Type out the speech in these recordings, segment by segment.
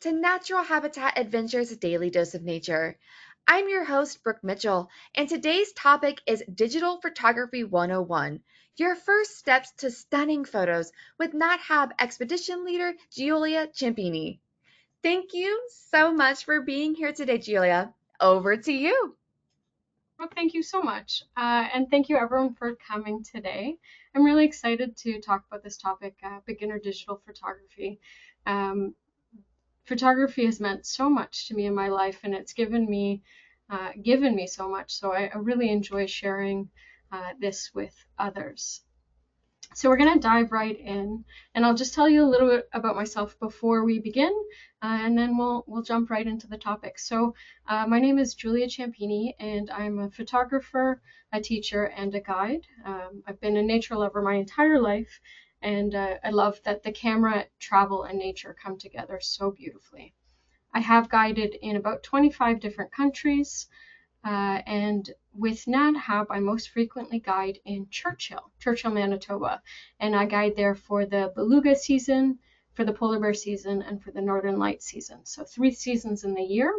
To Natural Habitat Adventures Daily Dose of Nature. I'm your host, Brooke Mitchell, and today's topic is Digital Photography 101, your first steps to stunning photos with NatHab Expedition Leader Giulia Ciampini. Thank you so much for being here today, Giulia. Over to you. Well, thank you so much. And thank you everyone for coming today. I'm really excited to talk about this topic, beginner digital photography. Um, Photography has meant so much to me in my life, and it's given me so much. So I really enjoy sharing this with others. So we're going to dive right in, and I'll just tell you a little bit about myself before we begin, and then we'll jump right into the topic. So my name is Giulia Ciampini, and I'm a photographer, a teacher, and a guide. I've been a nature lover my entire life, and I love that the camera, travel, and nature come together so beautifully. I have guided in about 25 different countries. And with NatHab, I most frequently guide in Churchill, Manitoba. And I guide there for the beluga season, for the polar bear season, and for the northern light season. So 3 seasons in the year.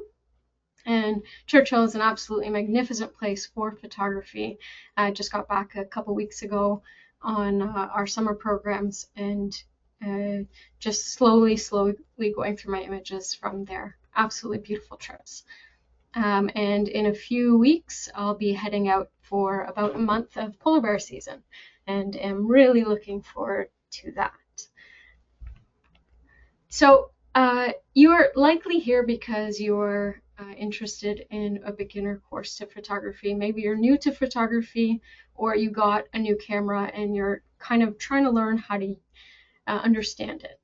And Churchill is an absolutely magnificent place for photography. I just got back a couple weeks ago on our summer programs and just slowly going through my images from there. Absolutely beautiful trips. And in a few weeks, I'll be heading out for about a month of polar bear season and am really looking forward to that. So you're likely here because you're interested in a beginner course to photography. Maybe you're new to photography or you got a new camera and you're kind of trying to learn how to understand it.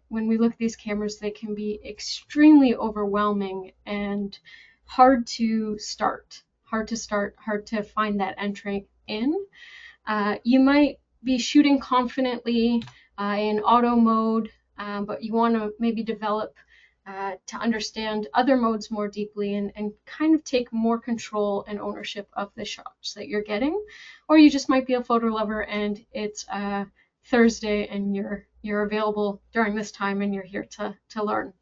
When we look at these cameras, they can be extremely overwhelming and hard to start, hard to find that entry in. You might be shooting confidently in auto mode, but you want to maybe develop to understand other modes more deeply and kind of take more control and ownership of the shots that you're getting. Or you just might be a photo lover and it's Thursday and you're available during this time and you're here to learn.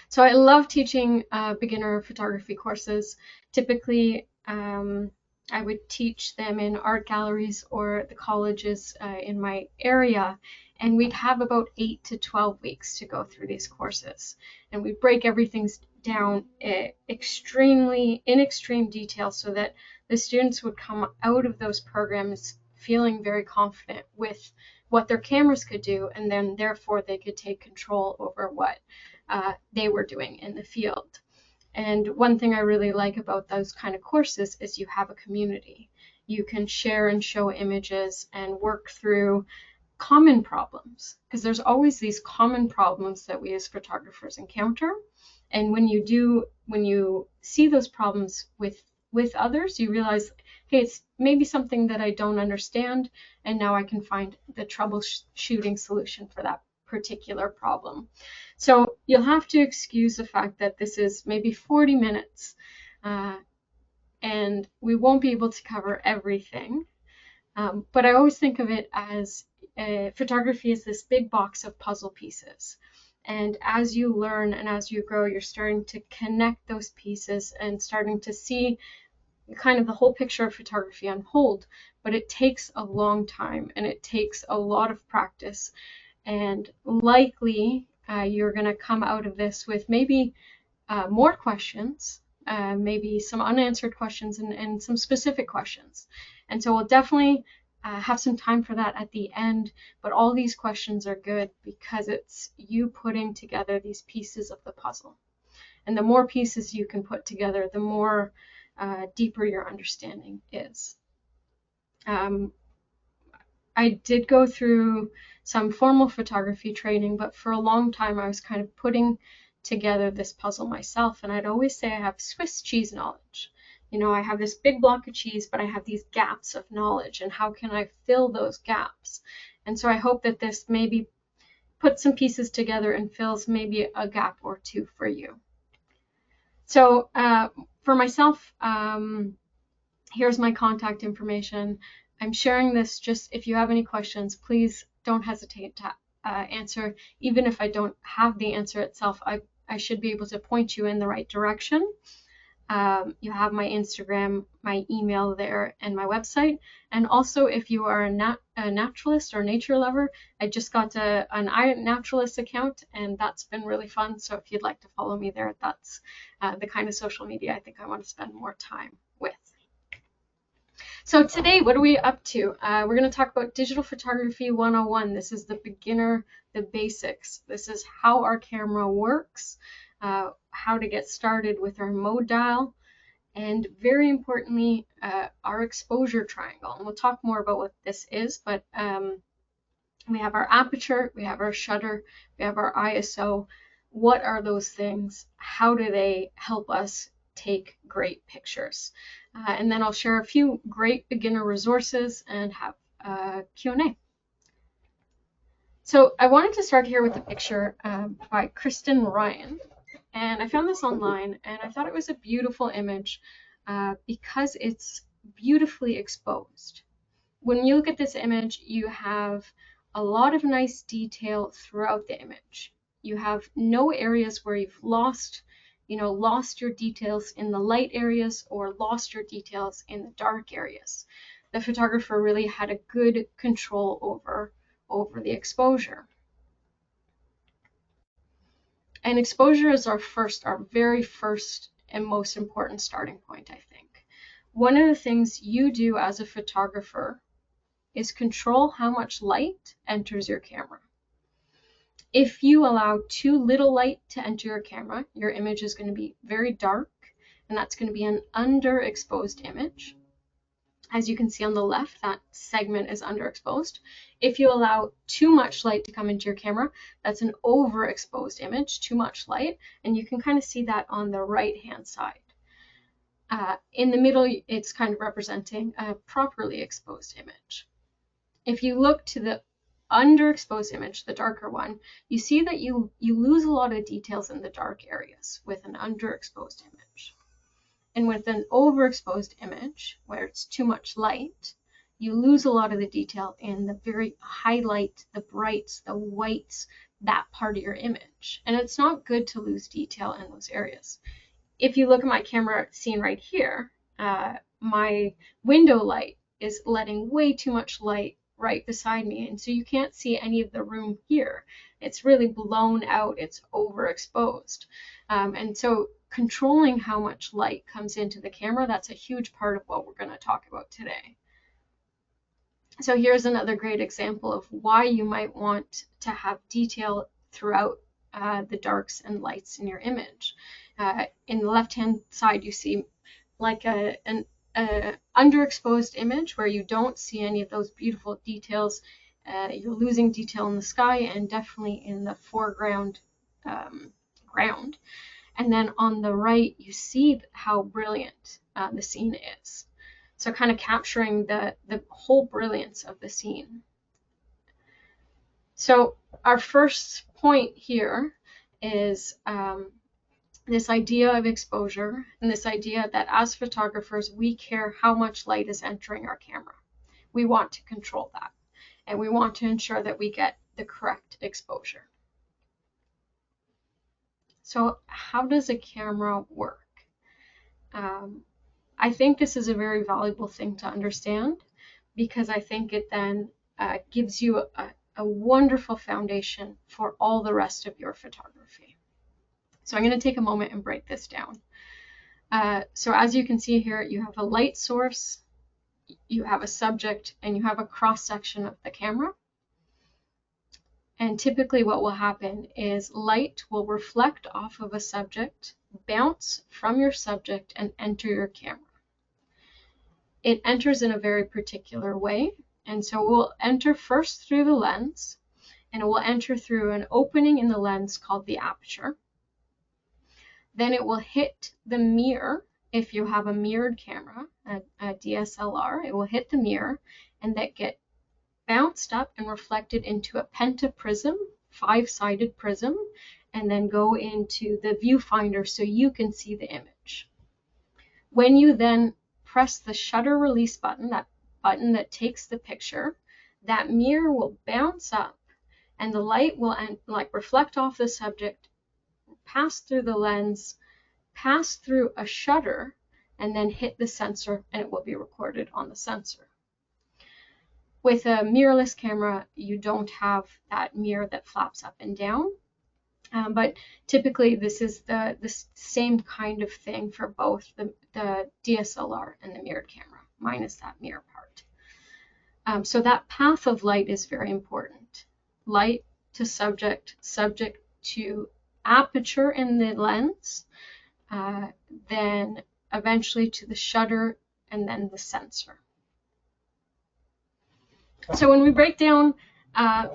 So I love teaching beginner photography courses. Typically, I would teach them in art galleries or the colleges in my area, and we'd have about 8 to 12 weeks to go through these courses. And we break everything down in extreme detail so that the students would come out of those programs feeling very confident with what their cameras could do, and then therefore they could take control over what they were doing in the field. And one thing I really like about those kind of courses is you have a community. You can share and show images and work through common problems, because there's always these common problems that we as photographers encounter. And when you see those problems with others, you realize, hey, it's maybe something that I don't understand, and now I can find the troubleshooting solution for that particular problem. So you'll have to excuse the fact that this is maybe 40 minutes and we won't be able to cover everything. But I always think of it as photography is this big box of puzzle pieces. And as you learn and as you grow, you're starting to connect those pieces and starting to see kind of the whole picture of photography unfold. But it takes a long time and it takes a lot of practice. And likely you're going to come out of this with maybe more questions, maybe some unanswered questions and some specific questions. And so we'll definitely have some time for that at the end, but all these questions are good because it's you putting together these pieces of the puzzle. And the more pieces you can put together, the more deeper your understanding is. I did go through some formal photography training, but for a long time I was kind of putting together this puzzle myself. And I'd always say I have Swiss cheese knowledge. You know, I have this big block of cheese, but I have these gaps of knowledge, and how can I fill those gaps? And so I hope that this maybe puts some pieces together and fills maybe a gap or two for you. So for myself, here's my contact information. I'm sharing this just if you have any questions, please don't hesitate to answer. Even if I don't have the answer itself, I should be able to point you in the right direction. You have my Instagram, my email there, and my website. And also, if you are a naturalist or nature lover, I just got an iNaturalist account, and that's been really fun. So if you'd like to follow me there, that's the kind of social media I think I want to spend more time with. So today, what are we up to? We're going to talk about digital photography 101. This is the beginner, the basics. This is how our camera works, how to get started with our mode dial, and very importantly, our exposure triangle. And we'll talk more about what this is, but we have our aperture, we have our shutter, we have our ISO. What are those things? How do they help us take great pictures? And then I'll share a few great beginner resources and have a Q&A. So I wanted to start here with a picture by Kristen Ryan. And I found this online, and I thought it was a beautiful image because it's beautifully exposed. When you look at this image, you have a lot of nice detail throughout the image. You have no areas where you've lost your details in the light areas or lost your details in the dark areas. The photographer really had a good control over the exposure. And exposure is our very first and most important starting point, I think. One of the things you do as a photographer is control how much light enters your camera. If you allow too little light to enter your camera, your image is going to be very dark, and that's going to be an underexposed image. As you can see on the left, that segment is underexposed. If you allow too much light to come into your camera, that's an overexposed image, too much light, and you can kind of see that on the right-hand side. In the middle, it's kind of representing a properly exposed image. If you look to the underexposed image, the darker one, you see that you lose a lot of details in the dark areas with an underexposed image. And with an overexposed image, where it's too much light, you lose a lot of the detail in the very highlight, the brights, the whites, that part of your image. And it's not good to lose detail in those areas. If you look at my camera scene right here, my window light is letting way too much light right beside me, and so you can't see any of the room here. It's really blown out, it's overexposed. And so controlling how much light comes into the camera, that's a huge part of what we're going to talk about today. So here's another great example of why you might want to have detail throughout the darks and lights in your image. In the left-hand side, you see like an underexposed image where you don't see any of those beautiful details. You're losing detail in the sky and definitely in the foreground ground. And then on the right, you see how brilliant the scene is. So kind of capturing the whole brilliance of the scene. So our first point here is this idea of exposure and this idea that as photographers, we care how much light is entering our camera. We want to control that, and we want to ensure that we get the correct exposure. So how does a camera work? I think this is a very valuable thing to understand, because I think it then gives you a wonderful foundation for all the rest of your photography. So I'm going to take a moment and break this down. So as you can see here, you have a light source, you have a subject, and you have a cross-section of the camera. And typically what will happen is light will reflect off of a subject, bounce from your subject, and enter your camera. It enters in a very particular way, and so it will enter first through the lens, and it will enter through an opening in the lens called the aperture. Then it will hit the mirror. If you have a mirrored camera, a DSLR, it will hit the mirror and that get bounced up and reflected into a pentaprism, 5-sided prism, and then go into the viewfinder so you can see the image. When you then press the shutter release button, that button that takes the picture, that mirror will bounce up and the light will reflect off the subject, pass through the lens, pass through a shutter, and then hit the sensor, and it will be recorded on the sensor. With a mirrorless camera, you don't have that mirror that flaps up and down. But typically this is the same kind of thing for both the DSLR and the mirrored camera, minus that mirror part. So that path of light is very important. Light to subject, subject to aperture in the lens, then eventually to the shutter, and then the sensor. So when we break down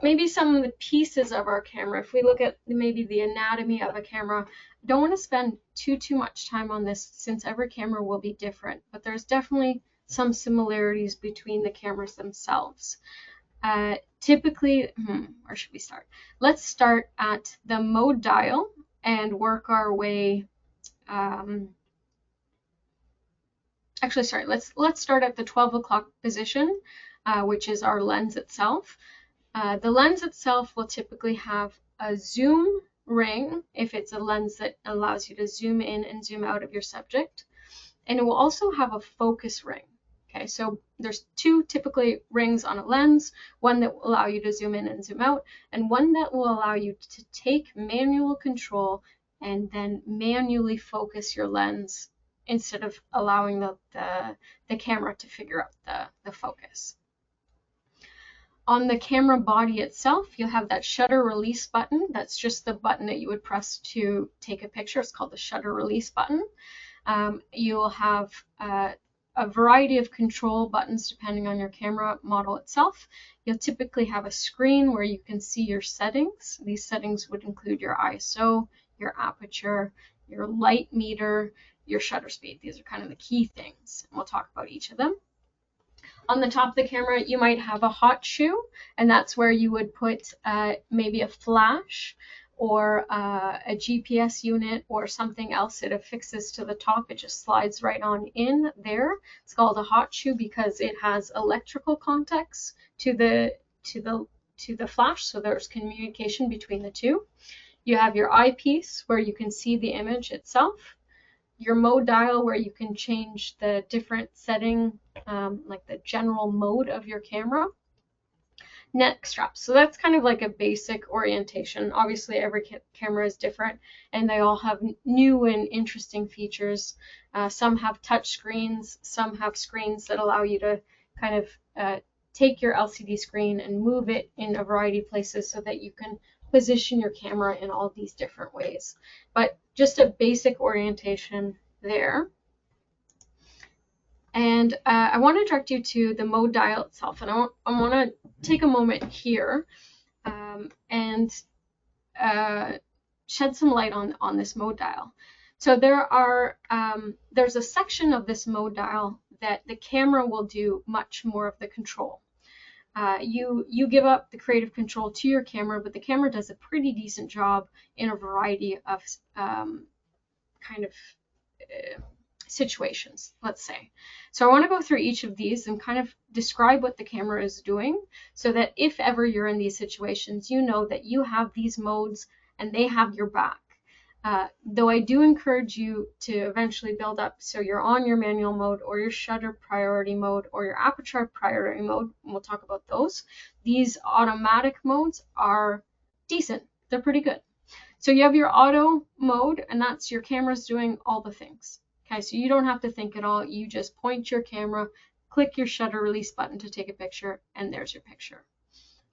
maybe some of the pieces of our camera, if we look at maybe the anatomy of a camera, don't want to spend too much time on this since every camera will be different, but there's definitely some similarities between the cameras themselves. Typically, where should we start? Let's start at the mode dial and work our way. Actually, sorry, let's start at the 12 o'clock position, which is our lens itself. The lens itself will typically have a zoom ring if it's a lens that allows you to zoom in and zoom out of your subject, and it will also have a focus ring. Okay, so there's two typically rings on a lens, one that will allow you to zoom in and zoom out, and one that will allow you to take manual control and then manually focus your lens instead of allowing the camera to figure out the focus. On the camera body itself, you'll have that shutter release button. That's just the button that you would press to take a picture. It's called the shutter release button. You'll have a variety of control buttons depending on your camera model itself. You'll typically have a screen where you can see your settings. These settings would include your ISO, your aperture, your light meter, your shutter speed. These are kind of the key things, and we'll talk about each of them. On the top of the camera, you might have a hot shoe, and that's where you would put maybe a flash or a GPS unit or something else that affixes to the top. It just slides right on in there. It's called a hot shoe because it has electrical contacts to the flash, so there's communication between the two. You have your eyepiece where you can see the image itself. Your mode dial where you can change the different setting, like the general mode of your camera. Neck straps. So that's kind of like a basic orientation. Obviously every camera is different and they all have new and interesting features. Some have touch screens, some have screens that allow you to kind of take your LCD screen and move it in a variety of places so that you can position your camera in all these different ways. But just a basic orientation there. And I want to direct you to the mode dial itself, and I want to take a moment here and shed some light on this mode dial. So there's a section of this mode dial that the camera will do much more of the control. You give up the creative control to your camera, but the camera does a pretty decent job in a variety of kind of situations, let's say. So I want to go through each of these and kind of describe what the camera is doing so that if ever you're in these situations, you know that you have these modes and they have your back. Though I do encourage you to eventually build up so you're on your manual mode or your shutter priority mode or your aperture priority mode, and we'll talk about those. These automatic modes are decent. They're pretty good. So you have your auto mode, and that's your camera's doing all the things. Okay, so you don't have to think at all. You just point your camera, click your shutter release button to take a picture, and there's your picture.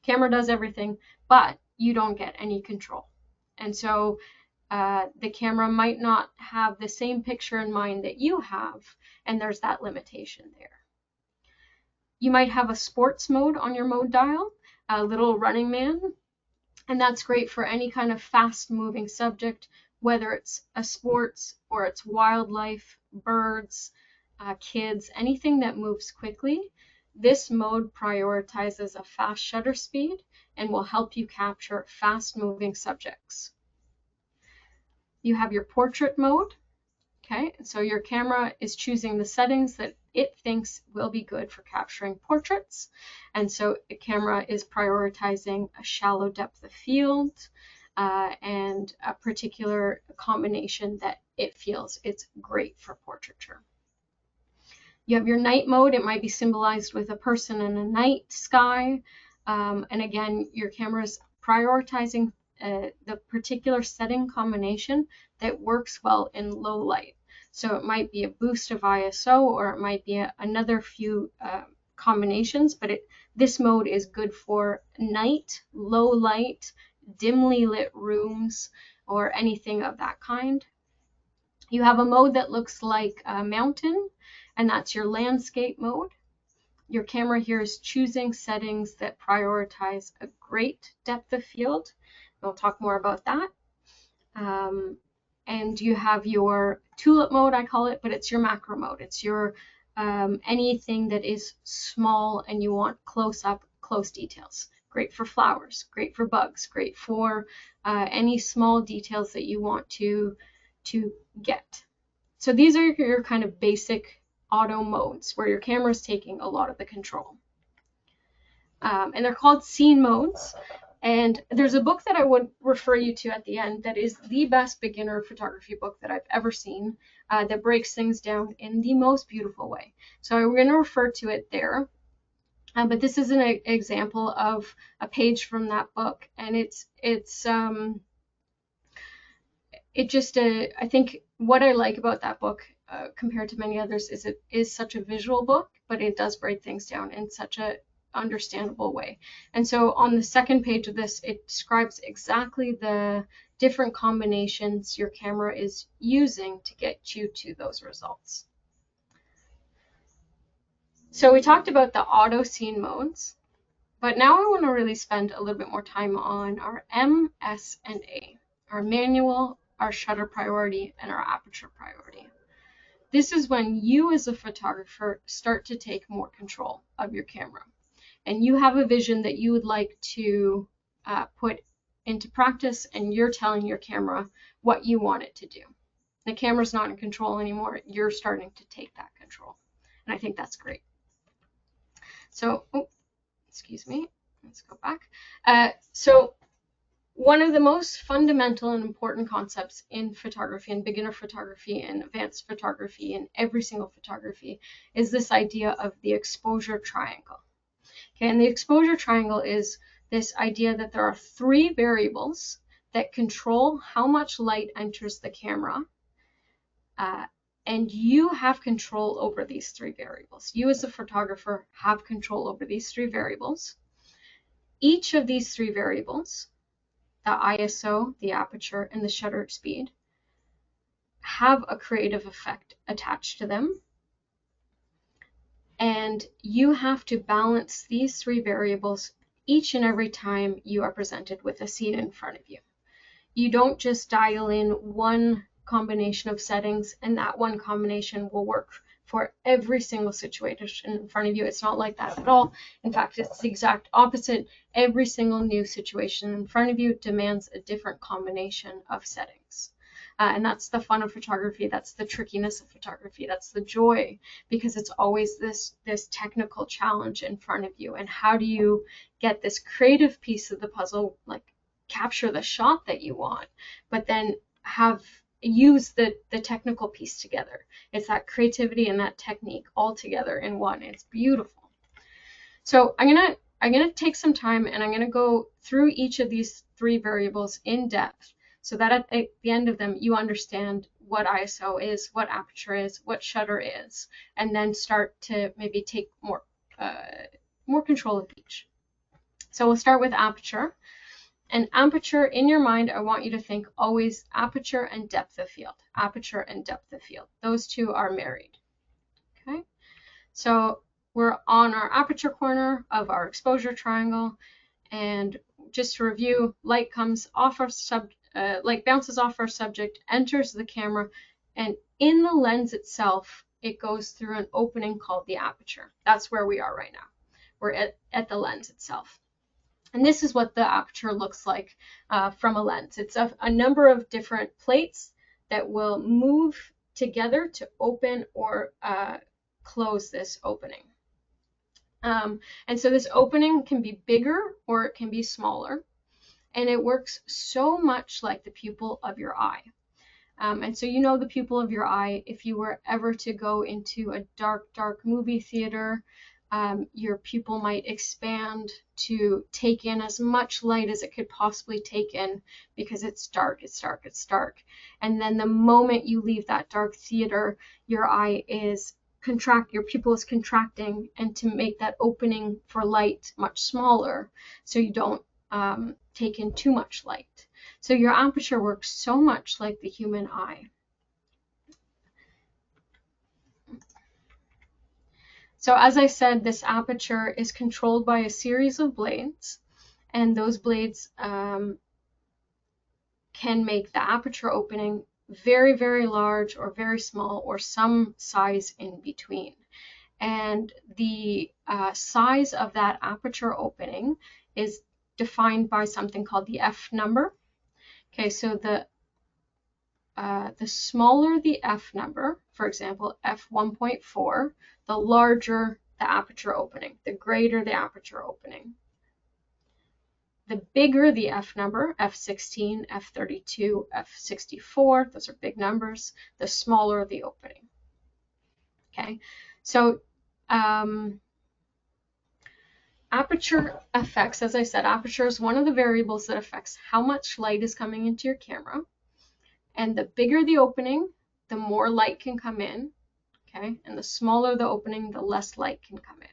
Camera does everything, but you don't get any control. And so the camera might not have the same picture in mind that you have, and there's that limitation there. You might have a sports mode on your mode dial, a little running man, and that's great for any kind of fast-moving subject, whether it's a sports or it's wildlife, birds, kids, anything that moves quickly. This mode prioritizes a fast shutter speed and will help you capture fast-moving subjects. You have your portrait mode. Okay, so your camera is choosing the settings that it thinks will be good for capturing portraits. And so the camera is prioritizing a shallow depth of field and a particular combination that it feels it's great for portraiture. You have your night mode. It might be symbolized with a person in a night sky. And again, your camera is prioritizing the particular setting combination that works well in low light. So it might be a boost of ISO, or it might be another few combinations, but this mode is good for night, low light, dimly lit rooms, or anything of that kind. You have a mode that looks like a mountain, and that's your landscape mode. Your camera here is choosing settings that prioritize a great depth of field. We'll talk more about that. And you have your tulip mode, I call it, but it's your macro mode. It's your anything that is small and you want close up, close details. Great for flowers, great for bugs, great for any small details that you want to get. So these are your kind of basic auto modes where your camera is taking a lot of the control. And they're called scene modes. And there's a book that I would refer you to at the end that is the best beginner photography book that I've ever seen, that breaks things down in the most beautiful way. So we're going to refer to it there. But this is an example of a page from that book, and I think what I like about that book compared to many others is it is such a visual book, but it does break things down in such a understandable way. And so on the second page of this, it describes exactly the different combinations your camera is using to get you to those results. So we talked about the auto scene modes, but now I want to really spend a little bit more time on our M, S, and A, our manual, our shutter priority, and our aperture priority. This is when you as a photographer start to take more control of your camera, and you have a vision that you would like to put into practice, and you're telling your camera what you want it to do. The camera's not in control anymore. You're starting to take that control, and I think that's great. So, excuse me, let's go back. So one of the most fundamental and important concepts in photography, and beginner photography and advanced photography and every single photography, is this idea of the exposure triangle. Okay, and the exposure triangle is this idea that there are three variables that control how much light enters the camera, and you have control over these three variables. You as a photographer have control over these three variables. Each of these three variables, the ISO, the aperture, and the shutter speed, have a creative effect attached to them. And you have to balance these three variables each and every time you are presented with a scene in front of you. You don't just dial in one combination of settings and that one combination will work for every single situation in front of you. It's not like that at all. In fact, it's the exact opposite. Every single new situation in front of you demands a different combination of settings. And that's the fun of photography. That's the trickiness of photography. That's the joy, because it's always this technical challenge in front of you. And how do you get this creative piece of the puzzle, like capture the shot that you want, but then use the technical piece together. It's that creativity and that technique all together in one. It's beautiful. So I'm gonna take some time and I'm gonna go through each of these three variables in depth, so that at the end of them you understand what ISO is, what aperture is, what shutter is, and then start to maybe take more control of each. So we'll start with aperture. And aperture, in your mind, I want you to think always aperture and depth of field. Aperture and depth of field. Those two are married. Okay? So we're on our aperture corner of our exposure triangle. And just to review, light comes off our light bounces off our subject, enters the camera, and in the lens itself, it goes through an opening called the aperture. That's where we are right now. We're at the lens itself. And this is what the aperture looks like from a lens. It's a number of different plates that will move together to open or close this opening. And so this opening can be bigger or it can be smaller, and it works so much like the pupil of your eye. And so you know the pupil of your eye, if you were ever to go into a dark movie theater, your pupil might expand to take in as much light as it could possibly take in because it's dark. And then the moment you leave that dark theater, your pupil is contracting, and to make that opening for light much smaller so you don't take in too much light. So your aperture works so much like the human eye. So as I said, this aperture is controlled by a series of blades, and those blades can make the aperture opening very, very large or very small or some size in between. And the size of that aperture opening is defined by something called the F number. Okay, so the smaller the F number, for example, f1.4, the larger the aperture opening, the greater the aperture opening. The bigger the F number, f16, f32, f64, those are big numbers, the smaller the opening. Okay, so aperture affects, as I said, aperture is one of the variables that affects how much light is coming into your camera. And the bigger the opening, the more light can come in, okay? And the smaller the opening, the less light can come in.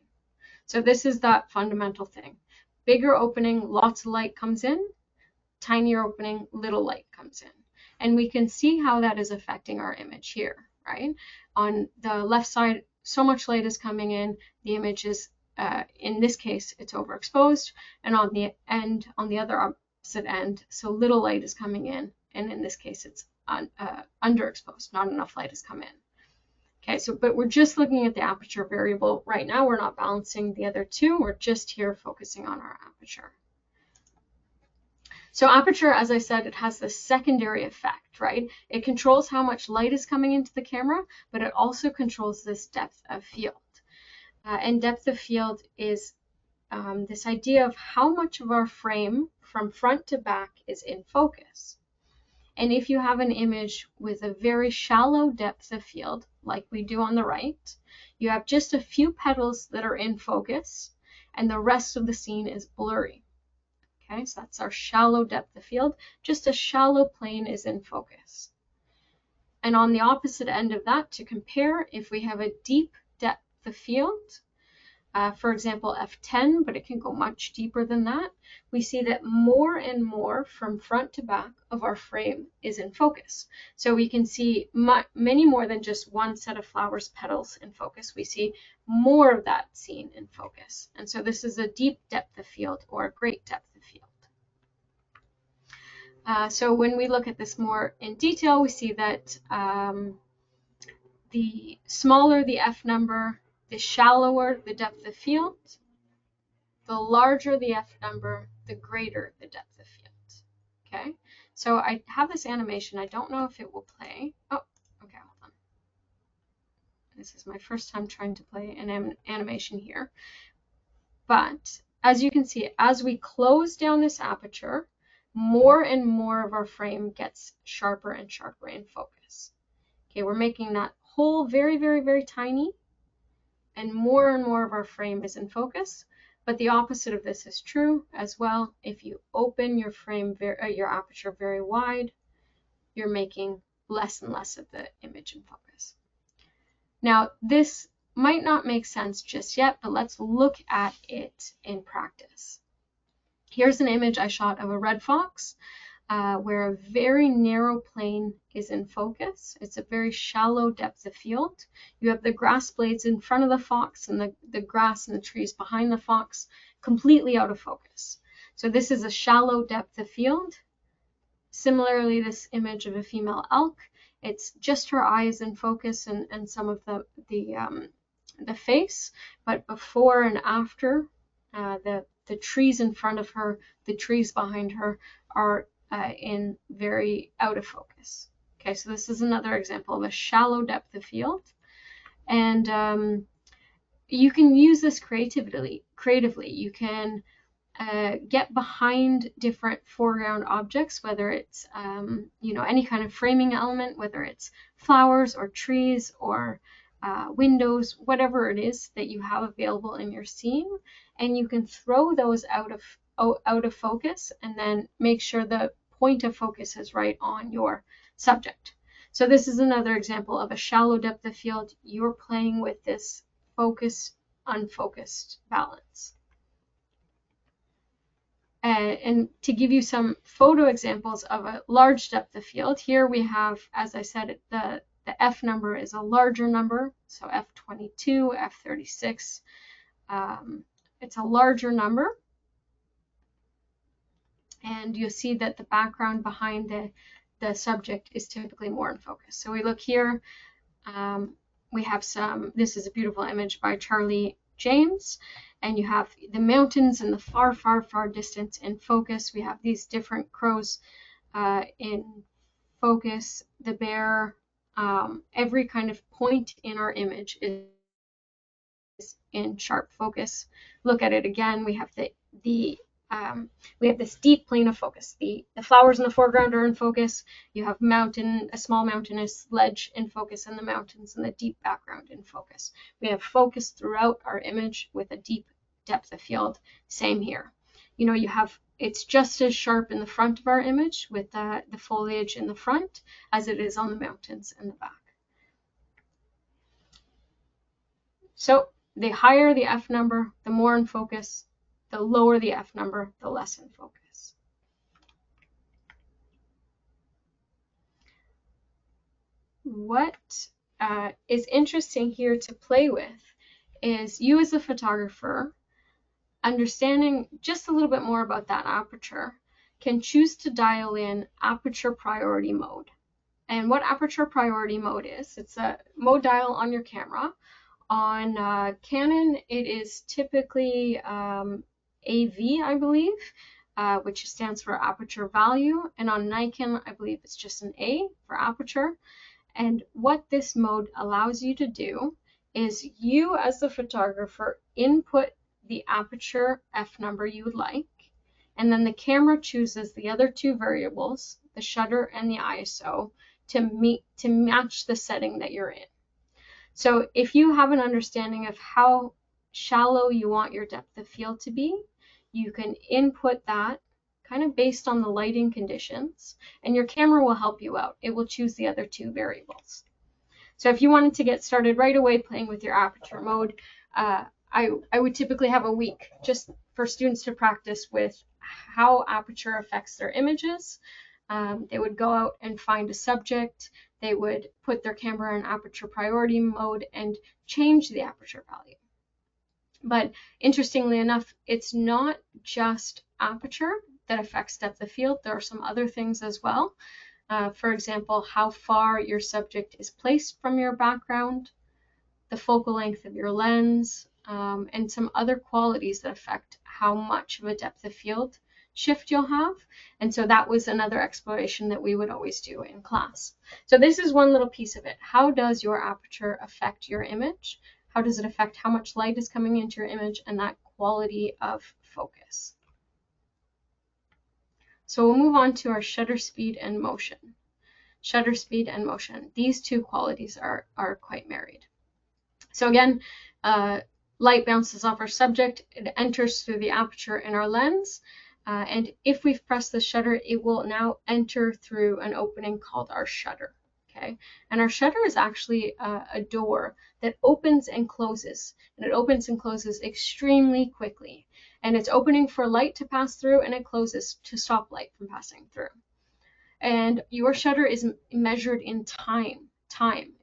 So this is that fundamental thing. Bigger opening, lots of light comes in. Tinier opening, little light comes in. And we can see how that is affecting our image here, right? On the left side, so much light is coming in, the image is, in this case, it's overexposed, and on the other opposite end, so little light is coming in, and in this case, it's underexposed, not enough light has come in. Okay, so, but we're just looking at the aperture variable right now. We're not balancing the other two. We're just here focusing on our aperture. So aperture, as I said, it has this secondary effect, right? It controls how much light is coming into the camera, but it also controls this depth of field. And depth of field is this idea of how much of our frame from front to back is in focus. And if you have an image with a very shallow depth of field, like we do on the right, you have just a few petals that are in focus, and the rest of the scene is blurry. Okay, so that's our shallow depth of field. Just a shallow plane is in focus. And on the opposite end of that, to compare, if we have a deep depth of field, for example, F10, but it can go much deeper than that, we see that more and more from front to back of our frame is in focus. So we can see many more than just one set of flowers petals in focus. We see more of that scene in focus. And so this is a deep depth of field or a great depth of field. So when we look at this more in detail, we see that the smaller the F number, the shallower the depth of field, the larger the F number, the greater the depth of field. Okay, so I have this animation. I don't know if it will play. Oh, okay, hold on. This is my first time trying to play an animation here. But as you can see, as we close down this aperture, more and more of our frame gets sharper and sharper in focus. Okay, we're making that hole very, very, very tiny, and more of our frame is in focus. But the opposite of this is true as well. If you open your frame, your aperture very wide, you're making less and less of the image in focus. Now, this might not make sense just yet, but let's look at it in practice. Here's an image I shot of a red fox, where a very narrow plane is in focus. It's a very shallow depth of field. You have the grass blades in front of the fox and the grass and the trees behind the fox completely out of focus. So this is a shallow depth of field. Similarly, this image of a female elk, it's just her eyes in focus and some of the face, but before and after, the trees in front of her, the trees behind her are in very out of focus. Okay, so this is another example of a shallow depth of field. And you can use this creatively. You can get behind different foreground objects, whether it's any kind of framing element, whether it's flowers or trees or windows, whatever it is that you have available in your scene, and you can throw those out of focus and then make sure the point of focus is right on your subject. So this is another example of a shallow depth of field. You're playing with this focus unfocused balance. And to give you some photo examples of a large depth of field, here we have, as I said, the F number is a larger number, so F22, F36, it's a larger number. And you'll see that the background behind the subject is typically more in focus. So we look here, we have this is a beautiful image by Charlie James, and you have the mountains in the far, far, far distance in focus. We have these different crows in focus, the bear, every kind of point in our image is in sharp focus. Look at it again. We have we have this deep plane of focus. The flowers in the foreground are in focus. You have a small mountainous ledge in focus, and the mountains in the deep background in focus. We have focus throughout our image with a deep depth of field. Same here. It's just as sharp in the front of our image with the foliage in the front as it is on the mountains in the back. So the higher the F number, the more in focus. The lower the F number, the less in focus. What is interesting here to play with is you as a photographer, understanding just a little bit more about that aperture, can choose to dial in aperture priority mode. And what aperture priority mode is, it's a mode dial on your camera. On Canon, it is typically AV, I believe, which stands for aperture value. And on Nikon, I believe it's just an A for aperture. And what this mode allows you to do is you as the photographer input the aperture F number you would like, and then the camera chooses the other two variables, the shutter and the ISO, to match the setting that you're in. So if you have an understanding of how shallow you want your depth of field to be, you can input that kind of based on the lighting conditions, and your camera will help you out. It will choose the other two variables. So if you wanted to get started right away playing with your aperture mode, I would typically have a week just for students to practice with how aperture affects their images. They would go out and find a subject. They would put their camera in aperture priority mode and change the aperture value. But interestingly enough, it's not just aperture that affects depth of field. There are some other things as well. For example, how far your subject is placed from your background, the focal length of your lens, and some other qualities that affect how much of a depth of field shift you'll have. And so that was another exploration that we would always do in class. So this is one little piece of it. How does your aperture affect your image? How does it affect how much light is coming into your image and that quality of focus? So we'll move on to our shutter speed and motion. Shutter speed and motion. These two qualities are quite married. So again, light bounces off our subject. It enters through the aperture in our lens. And if we've pressed the shutter, it will now enter through an opening called our shutter. Okay, and our shutter is actually a door that opens and closes, and it opens and closes extremely quickly. And it's opening for light to pass through, and it closes to stop light from passing through. And your shutter is measured in time.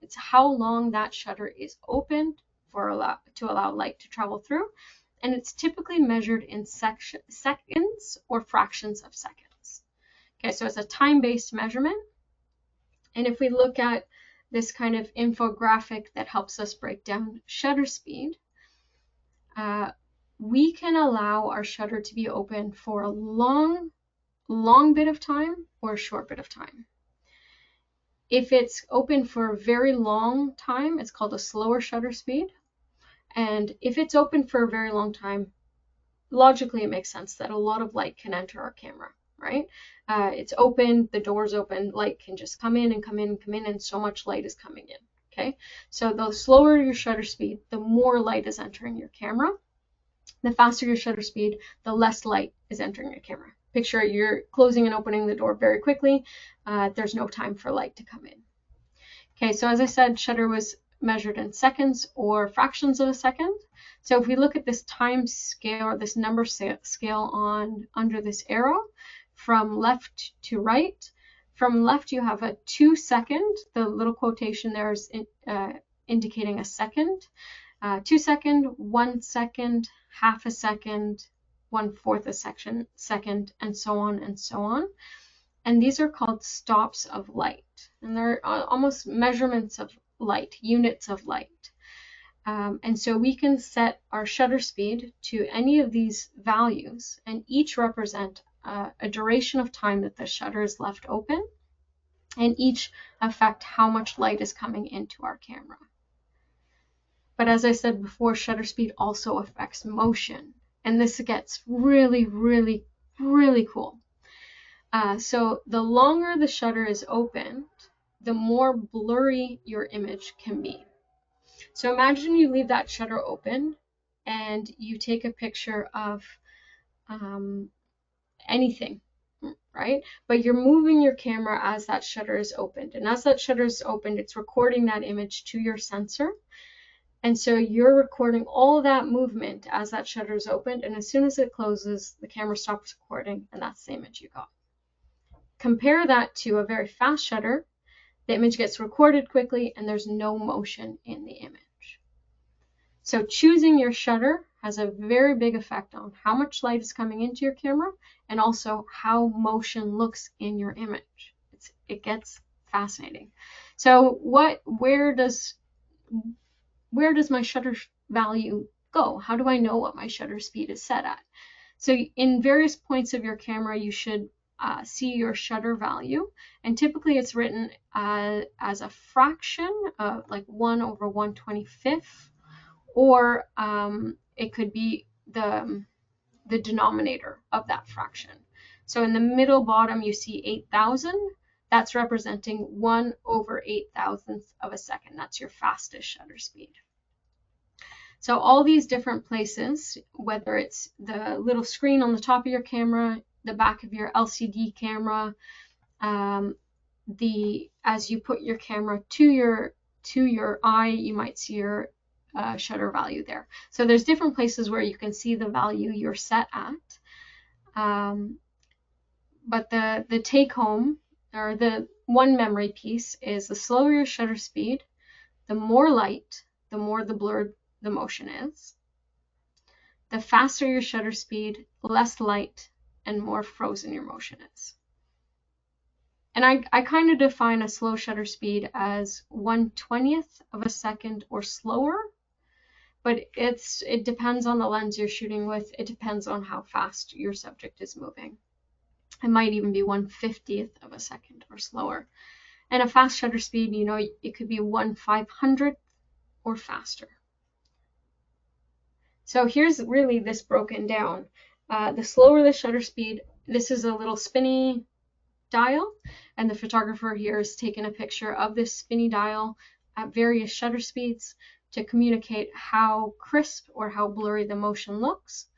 It's how long that shutter is opened to allow light to travel through. And it's typically measured in seconds or fractions of seconds. Okay, so it's a time-based measurement. And if we look at this kind of infographic that helps us break down shutter speed, we can allow our shutter to be open for a long bit of time or a short bit of time. If it's open for a very long time, it's called a slower shutter speed. And if it's open for a very long time, logically it makes sense that a lot of light can enter our camera, right? It's open, the door's open, light can just come in and come in and come in, and so much light is coming in, okay? So the slower your shutter speed, the more light is entering your camera. The faster your shutter speed, the less light is entering your camera. Picture you're closing and opening the door very quickly. There's no time for light to come in. Okay, so as I said, shutter was measured in seconds or fractions of a second. So if we look at this time scale, or this number scale on under this arrow, from left to right, from left you have a 2 second, the little quotation there is indicating a second, 2 second, 1 second, half a second, 1/4 a second, and so on and so on. And these are called stops of light, and they're almost measurements of light, units of light. And so we can set our shutter speed to any of these values, and each represent a duration of time that the shutter is left open, and each affect how much light is coming into our camera. But as I said before, shutter speed also affects motion, and this gets really, really, really cool. So the longer the shutter is open, the more blurry your image can be. So imagine you leave that shutter open and you take a picture of anything, right? But you're moving your camera as that shutter is opened. And as that shutter is opened, it's recording that image to your sensor. And so you're recording all that movement as that shutter is opened. And as soon as it closes, the camera stops recording, and that's the image you got. Compare that to a very fast shutter. The image gets recorded quickly and there's no motion in the image. So choosing your shutter has a very big effect on how much light is coming into your camera and also how motion looks in your image. It gets fascinating. So where does my shutter value go? How do I know what my shutter speed is set at? So in various points of your camera, you should see your shutter value, and typically it's written as a fraction of like 1/125th, or it could be the denominator of that fraction. So in the middle bottom you see 8,000. That's representing 1/8,000th of a second. That's your fastest shutter speed. So all these different places, whether it's the little screen on the top of your camera, the back of your LCD camera, as you put your camera to your eye, you might see your shutter value there. So there's different places where you can see the value you're set at. But the take home, or the one memory piece, is the slower your shutter speed, the more light, the more the blurred the motion is. The faster your shutter speed, less light, and more frozen your motion is. And I kind of define a slow shutter speed as 1/20th of a second or slower, but it depends on the lens you're shooting with. It depends on how fast your subject is moving. It might even be 1/50th of a second or slower. And a fast shutter speed, it could be 1/500th or faster. So here's really this broken down. The slower the shutter speed, this is a little spinny dial, and the photographer here has taken a picture of this spinny dial at various shutter speeds to communicate how crisp or how blurry the motion looks.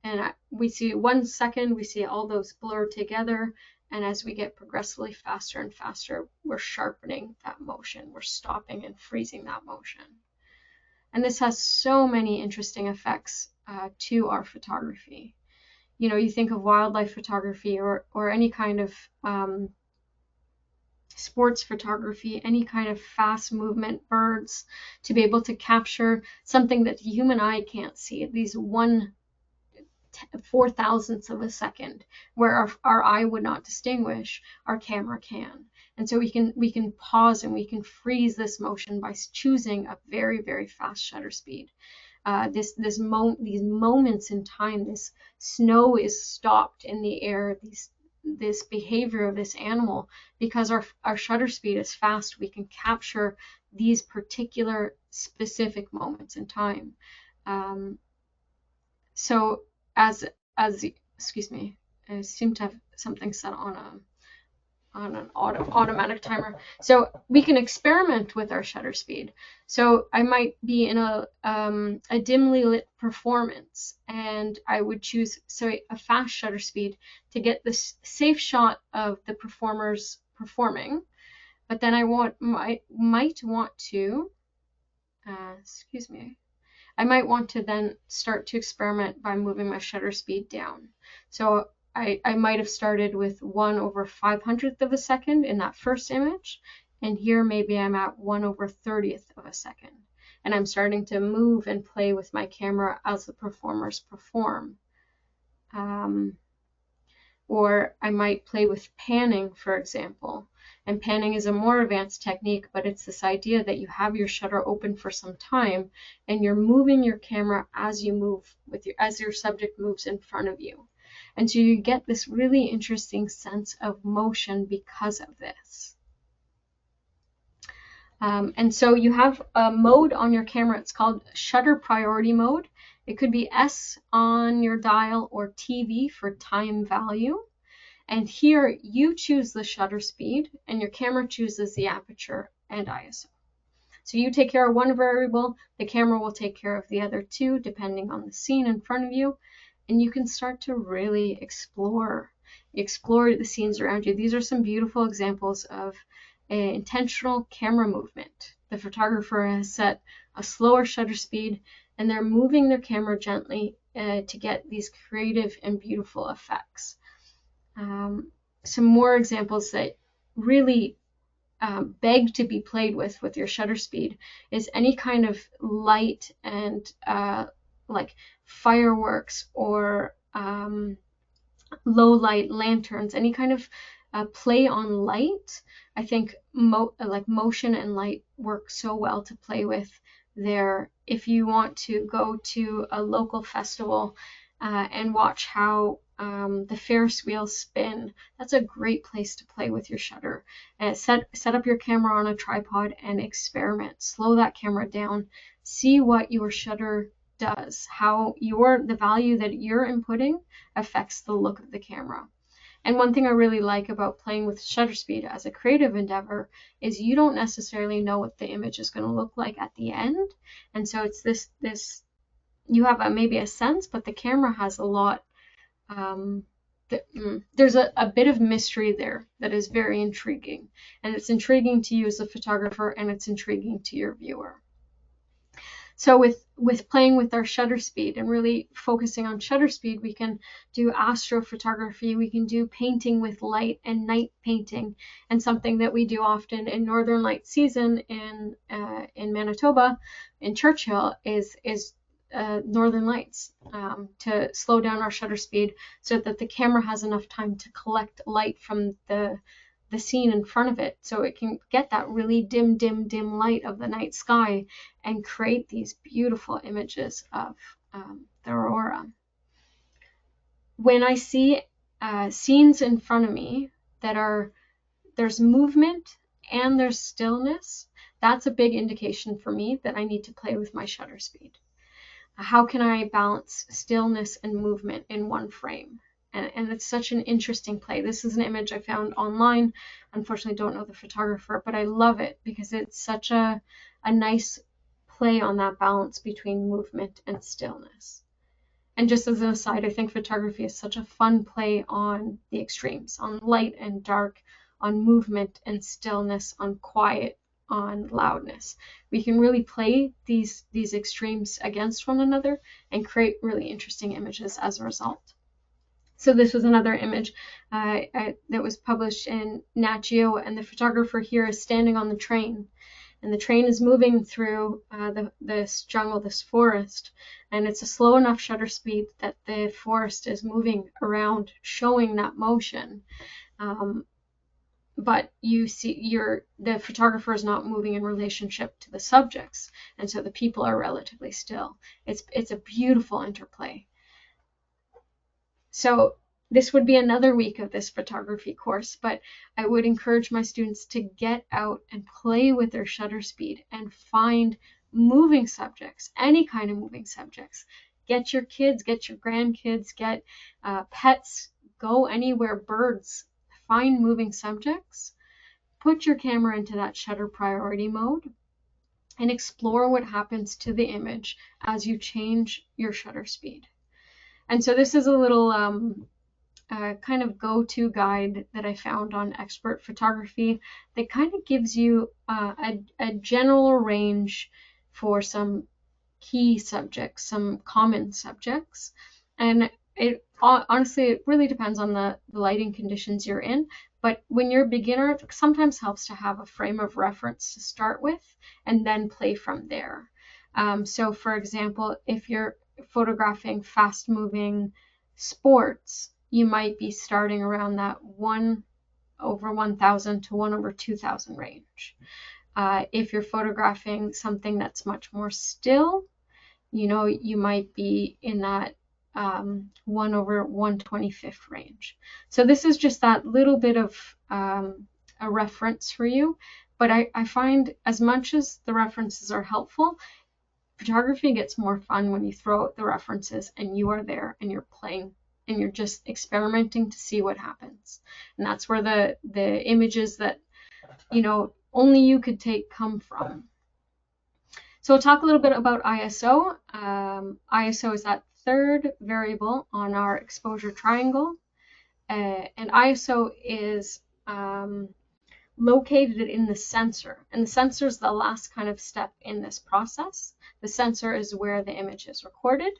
And we see 1 second, we see all those blur together, and as we get progressively faster and faster, we're sharpening that motion, we're stopping and freezing that motion. And this has so many interesting effects to our photography. You think of wildlife photography or any kind of sports photography, any kind of fast movement, birds, to be able to capture something that the human eye can't see, these 1/4000th of a second, where our eye would not distinguish, our camera can. And so we can pause and we can freeze this motion by choosing a very, very fast shutter speed. These moments in time, this snow is stopped in the air, this behavior of this animal. Because our shutter speed is fast, we can capture these particular specific moments in time. So as excuse me, I seem to have something set on an automatic timer. So we can experiment with our shutter speed. So I might be in a dimly lit performance, and I would choose a fast shutter speed to get this safe shot of the performers performing. But then I might want to excuse me. I might want to then start to experiment by moving my shutter speed down. So I might have started with 1/500th of a second in that first image, and here maybe I'm at 1/30th of a second. And I'm starting to move and play with my camera as the performers perform. Or I might play with panning, for example. And panning is a more advanced technique, but it's this idea that you have your shutter open for some time and you're moving your camera as you move as your subject moves in front of you. And so you get this really interesting sense of motion because of this. And so you have a mode on your camera. It's called shutter priority mode. It could be S on your dial or TV for time value. And here you choose the shutter speed and your camera chooses the aperture and ISO. So you take care of one variable, the camera will take care of the other two, depending on the scene in front of you. And you can start to really explore the scenes around you. These are some beautiful examples of intentional camera movement. The photographer has set a slower shutter speed and they're moving their camera gently to get these creative and beautiful effects. Some more examples that really beg to be played with your shutter speed is any kind of light and like fireworks or low light lanterns, any kind of play on light. I think like motion and light work so well to play with there. If you want to go to a local festival and watch how the Ferris wheels spin, that's a great place to play with your shutter. And set up your camera on a tripod and experiment. Slow that camera down. See what your shutter does, how the value that you're inputting affects the look of the camera. And one thing I really like about playing with shutter speed as a creative endeavor is you don't necessarily know what the image is going to look like at the end. And so it's this you have maybe a sense, but the camera has a lot. There's a bit of mystery there that is very intriguing. And it's intriguing to you as a photographer, and it's intriguing to your viewer. So with playing with our shutter speed and really focusing on shutter speed, we can do astrophotography, we can do painting with light and night painting, and something that we do often in Northern Light season in Manitoba, in Churchill, is Northern Lights, to slow down our shutter speed so that the camera has enough time to collect light from the scene in front of it, so it can get that really dim light of the night sky and create these beautiful images of the aurora. When I see scenes in front of me that there's movement and there's stillness, that's a big indication for me that I need to play with my shutter speed. How can I balance stillness and movement in one frame? And it's such an interesting play. This is an image I found online. Unfortunately, don't know the photographer, but I love it because it's such a nice play on that balance between movement and stillness. And just as an aside, I think photography is such a fun play on the extremes, on light and dark, on movement and stillness, on quiet, on loudness. We can really play these extremes against one another and create really interesting images as a result. So this was another image that was published in Nat Geo, and the photographer here is standing on the train, and the train is moving through this jungle, this forest, and it's a slow enough shutter speed that the forest is moving around, showing that motion. But you see, the photographer is not moving in relationship to the subjects, and so the people are relatively still. It's a beautiful interplay. So This would be another week of this photography course, but I would encourage my students to get out and play with their shutter speed and find moving subjects, any kind of moving subjects. Get your kids, get your grandkids, get pets, go anywhere, birds, find moving subjects, put your camera into that shutter priority mode, and explore what happens to the image as you change your shutter speed. And so this is a little kind of go-to guide that I found on expert photography that kind of gives you a general range for some key subjects, some common subjects. And it honestly, it really depends on the lighting conditions you're in. But when you're a beginner, it sometimes helps to have a frame of reference to start with and then play from there. So for example, if you're photographing fast moving sports, you might be starting around that 1/1000 to 1/2000 range. If you're photographing something that's much more still, you might be in that 1/125th range. So this is just that little bit of a reference for you. But I find as much as the references are helpful, photography gets more fun when you throw out the references and you are there and you're playing and you're just experimenting to see what happens. And that's where the images that only you could take come from. So we'll talk a little bit about ISO. ISO is that third variable on our exposure triangle, and ISO is located in the sensor, and the sensor is the last kind of step in this process. The sensor is where the image is recorded,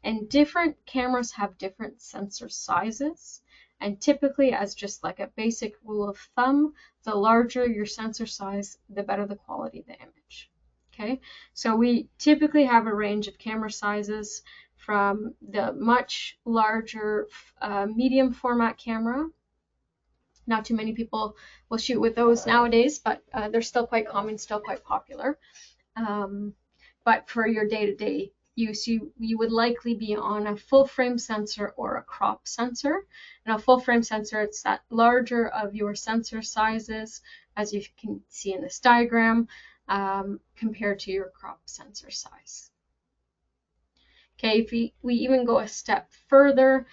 and different cameras have different sensor sizes, and typically, as just like a basic rule of thumb, the larger your sensor size, the better the quality of the image. Okay, so we typically have a range of camera sizes from the much larger medium format camera. Not too many people will shoot with those nowadays, but they're still quite common, still quite popular. But for your day-to-day use, you would likely be on a full frame sensor or a crop sensor. And a full frame sensor, it's that larger of your sensor sizes, as you can see in this diagram, compared to your crop sensor size. Okay, if we even go a step further,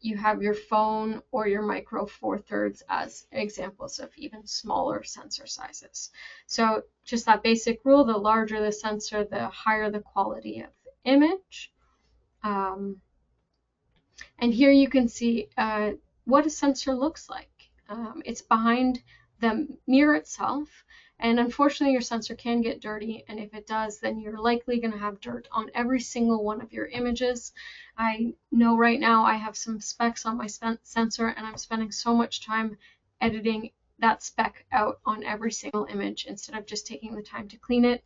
you have your phone or your micro four thirds as examples of even smaller sensor sizes. So just that basic rule, the larger the sensor, the higher the quality of the image. And here you can see what a sensor looks like. It's behind the mirror itself. And unfortunately, your sensor can get dirty, and if it does, then you're likely going to have dirt on every single one of your images. I know right now I have some specks on my sensor, and I'm spending so much time editing that speck out on every single image instead of just taking the time to clean it.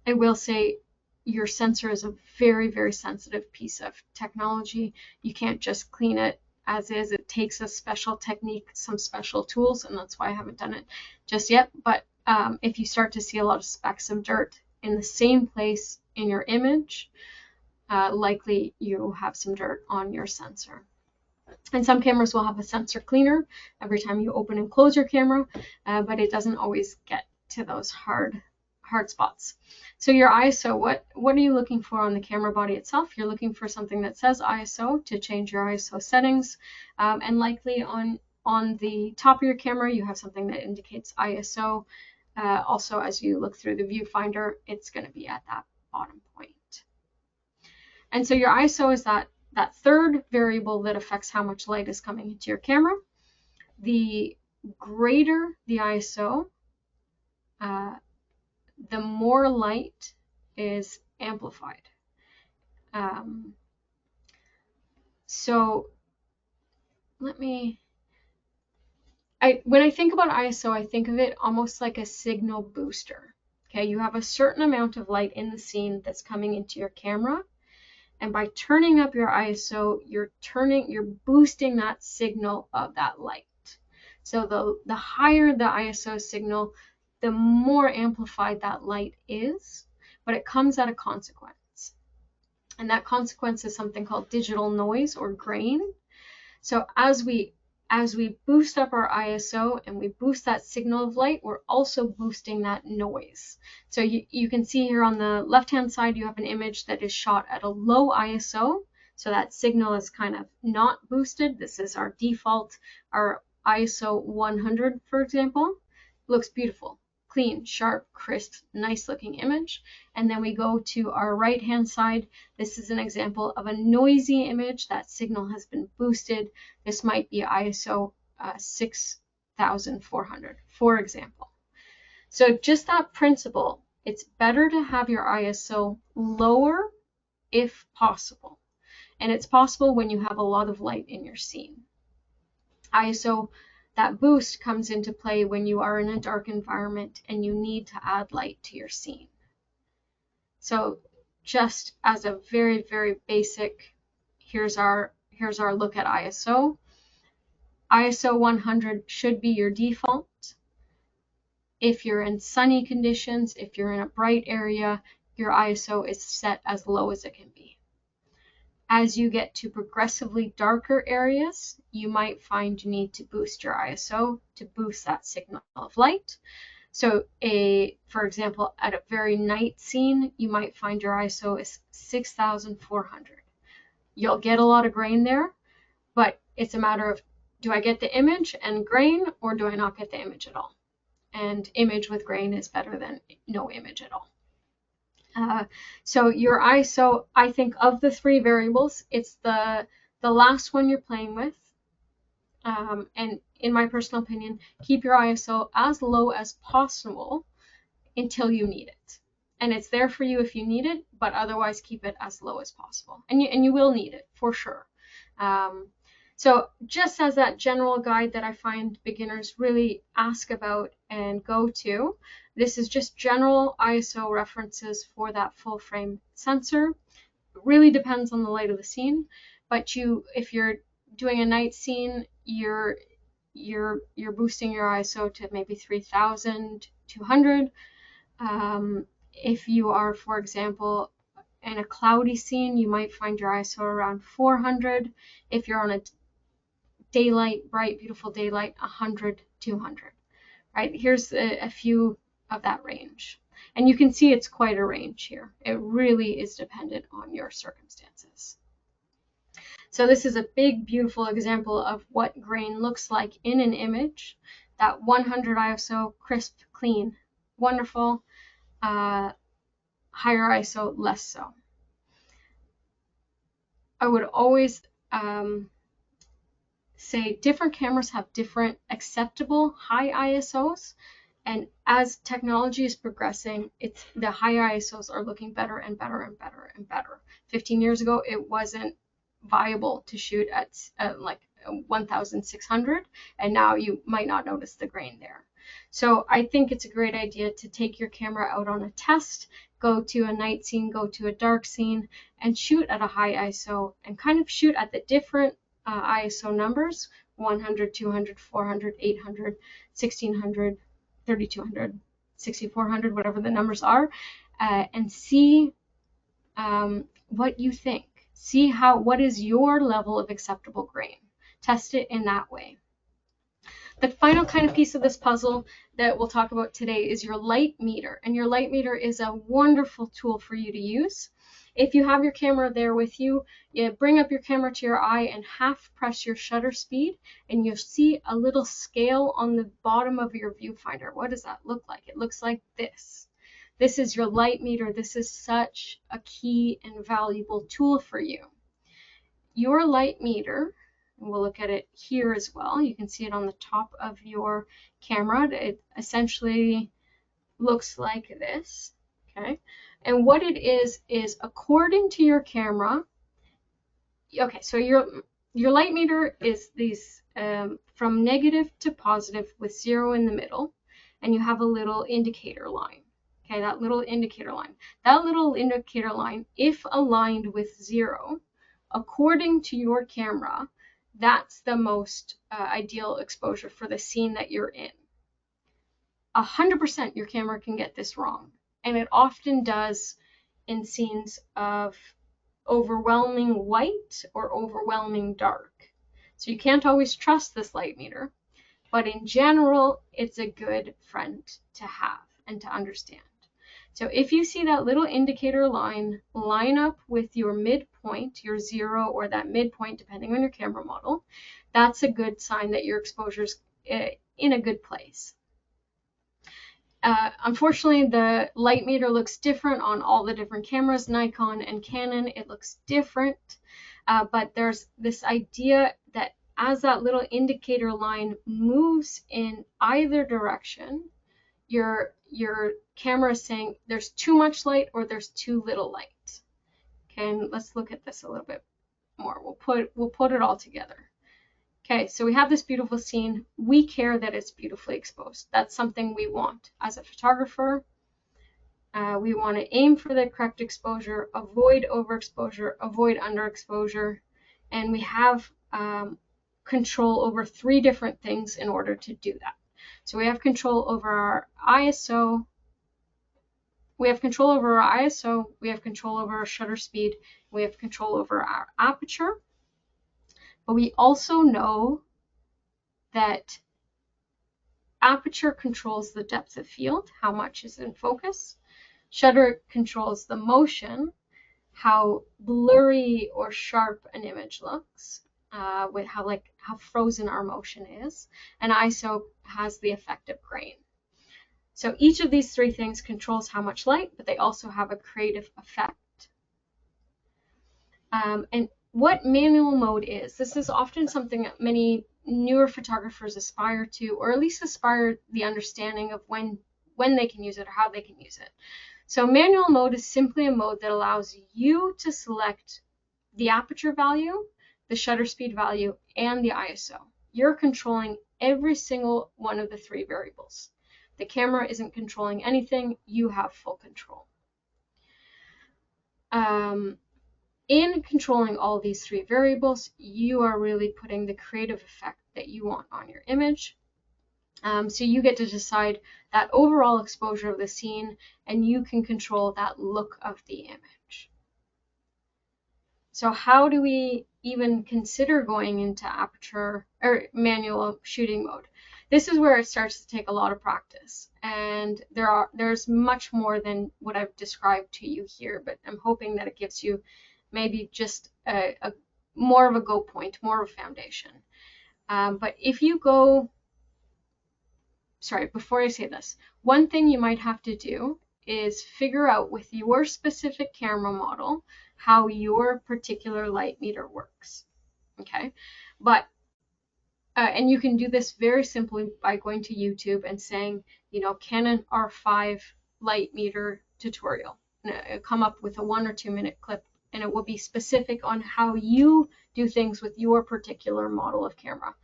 I will say your sensor is a very, very sensitive piece of technology. You can't just clean it as is. It takes a special technique, some special tools, and that's why I haven't done it just yet. But if you start to see a lot of specks of dirt in the same place in your image, likely you have some dirt on your sensor. And some cameras will have a sensor cleaner every time you open and close your camera, but it doesn't always get to those hard spots. So your ISO, what are you looking for on the camera body itself? You're looking for something that says ISO to change your ISO settings, and likely on the top of your camera you have something that indicates ISO. Also, as you look through the viewfinder, it's going to be at that bottom point. And so your ISO is that third variable that affects how much light is coming into your camera. The greater the ISO, the more light is amplified. So when I think about ISO, I think of it almost like a signal booster. Okay, you have a certain amount of light in the scene that's coming into your camera, and by turning up your ISO, you're boosting that signal of that light. So the higher the ISO signal, the more amplified that light is, but it comes at a consequence. And that consequence is something called digital noise or grain. So as we boost up our ISO and we boost that signal of light, we're also boosting that noise. So you can see here on the left-hand side, you have an image that is shot at a low ISO. So that signal is kind of not boosted. This is our default, our ISO 100, for example. Looks beautiful, clean, sharp, crisp, nice looking image. And then we go to our right-hand side. This is an example of a noisy image. That signal has been boosted. This might be ISO 6400, for example. So just that principle, it's better to have your ISO lower if possible. And it's possible when you have a lot of light in your scene. ISO, that boost comes into play when you are in a dark environment and you need to add light to your scene. So just as a very, very basic, here's our look at ISO. ISO 100 should be your default. If you're in sunny conditions, if you're in a bright area, your ISO is set as low as it can be. As you get to progressively darker areas, you might find you need to boost your ISO to boost that signal of light. So for example, at a very night scene, you might find your ISO is 6400. You'll get a lot of grain there, but it's a matter of, do I get the image and grain, or do I not get the image at all? And image with grain is better than no image at all. So your ISO, I think of the three variables, it's the last one you're playing with. And in my personal opinion, keep your ISO as low as possible until you need it. And it's there for you if you need it, but otherwise keep it as low as possible. And you will need it for sure. So just as that general guide that I find beginners really ask about and go to, this is just general ISO references for that full frame sensor. It really depends on the light of the scene, but if you're doing a night scene, you're boosting your ISO to maybe 3200. If you are, for example, in a cloudy scene, you might find your ISO around 400. If you're on a daylight, bright, beautiful daylight, 100, 200. Right? Here's a few of that range. And you can see it's quite a range here. It really is dependent on your circumstances. So this is a big, beautiful example of what grain looks like in an image. That 100 ISO, crisp, clean, wonderful. Higher ISO, less so. I would always say different cameras have different acceptable high ISOs, and as technology is progressing, the higher ISOs are looking better and better and better and better. 15 years ago, it wasn't viable to shoot at like 1600, and now you might not notice the grain there. So I think it's a great idea to take your camera out on a test, go to a night scene, go to a dark scene, and shoot at a high ISO, and kind of shoot at the different ISO numbers: 100, 200, 400, 800, 1600, 3200, 6400, whatever the numbers are, and see what you think. See what is your level of acceptable grain. Test it in that way. The final kind of piece of this puzzle that we'll talk about today is your light meter. And your light meter is a wonderful tool for you to use. If you have your camera there with you, you bring up your camera to your eye and half press your shutter speed, and you'll see a little scale on the bottom of your viewfinder. What does that look like? It looks like this. This is your light meter. This is such a key and valuable tool for you. Your light meter, and we'll look at it here as well. You can see it on the top of your camera. It essentially looks like this, okay? And what it is according to your camera, okay, so your light meter is these from negative to positive with 0 in the middle, and you have a little indicator line. Okay, that little indicator line. That little indicator line, if aligned with 0, according to your camera, that's the most ideal exposure for the scene that you're in. 100% your camera can get this wrong, and it often does in scenes of overwhelming white or overwhelming dark. So you can't always trust this light meter, but in general, it's a good friend to have and to understand. So if you see that little indicator line line up with your midpoint, your 0 or that midpoint, depending on your camera model, that's a good sign that your exposure's in a good place. Unfortunately, the light meter looks different on all the different cameras, Nikon and Canon. It looks different, but there's this idea that as that little indicator line moves in either direction, your camera is saying there's too much light or there's too little light. Okay, and let's look at this a little bit more. We'll put it all together. Okay, so we have this beautiful scene. We care that it's beautifully exposed. That's something we want as a photographer. We want to aim for the correct exposure, avoid overexposure, avoid underexposure, and we have control over 3 different things in order to do that. So we have control over our ISO, we have control over our shutter speed, we have control over our aperture, but we also know that aperture controls the depth of field, how much is in focus. Shutter controls the motion, how blurry or sharp an image looks, with how frozen our motion is, and ISO has the effect of grain. So each of these 3 things controls how much light, but they also have a creative effect. And what manual mode is, this is often something that many newer photographers aspire to, or at least aspire the understanding of when they can use it or how they can use it. So manual mode is simply a mode that allows you to select the aperture value, the shutter speed value, and the ISO. You're controlling every single one of the 3 variables. The camera isn't controlling anything, you have full control. In controlling all these 3 variables, you are really putting the creative effect that you want on your image. So you get to decide that overall exposure of the scene, and you can control that look of the image. So how do we even consider going into aperture or manual shooting mode? This is where it starts to take a lot of practice, and there's much more than what I've described to you here, but I'm hoping that it gives you maybe just a more of a go point, more of a foundation. But if you go, sorry, before I say this, one thing you might have to do is figure out with your specific camera model how your particular light meter works. Okay, but and you can do this very simply by going to YouTube and saying, Canon R5 light meter tutorial. Come up with a 1 or 2 minute clip, and it will be specific on how you do things with your particular model of camera.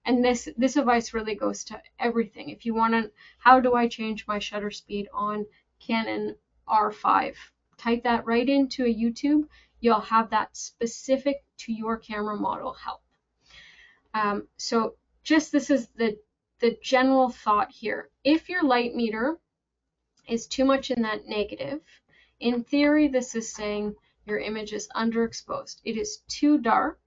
And this advice really goes to everything. If you want to, how do I change my shutter speed on Canon R5? Type that right into a YouTube. You'll have that specific to your camera model help. So just this is the general thought here. If your light meter is too much in that negative, in theory, this is saying your image is underexposed. It is too dark.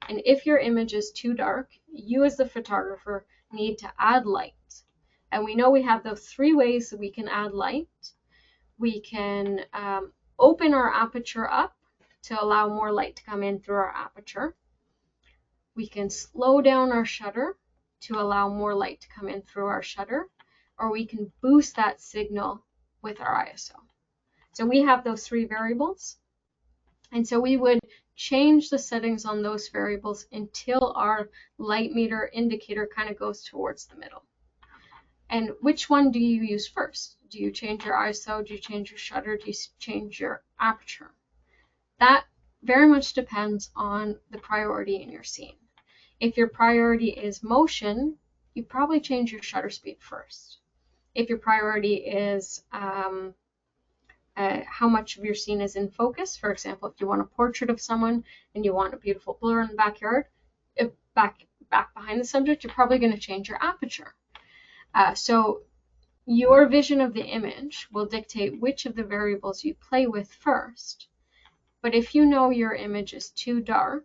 And if your image is too dark, you as the photographer need to add light. And we know we have those 3 ways that we can add light. We can open our aperture up to allow more light to come in through our aperture. We can slow down our shutter to allow more light to come in through our shutter, or we can boost that signal with our ISO. So we have those 3 variables, and so we would change the settings on those variables until our light meter indicator kind of goes towards the middle. And which one do you use first? Do you change your ISO? Do you change your shutter? Do you change your aperture? That very much depends on the priority in your scene. If your priority is motion, you probably change your shutter speed first. If your priority is how much of your scene is in focus, for example, if you want a portrait of someone and you want a beautiful blur in the backyard, back behind the subject, you're probably going to change your aperture. So your vision of the image will dictate which of the variables you play with first. But if you know your image is too dark,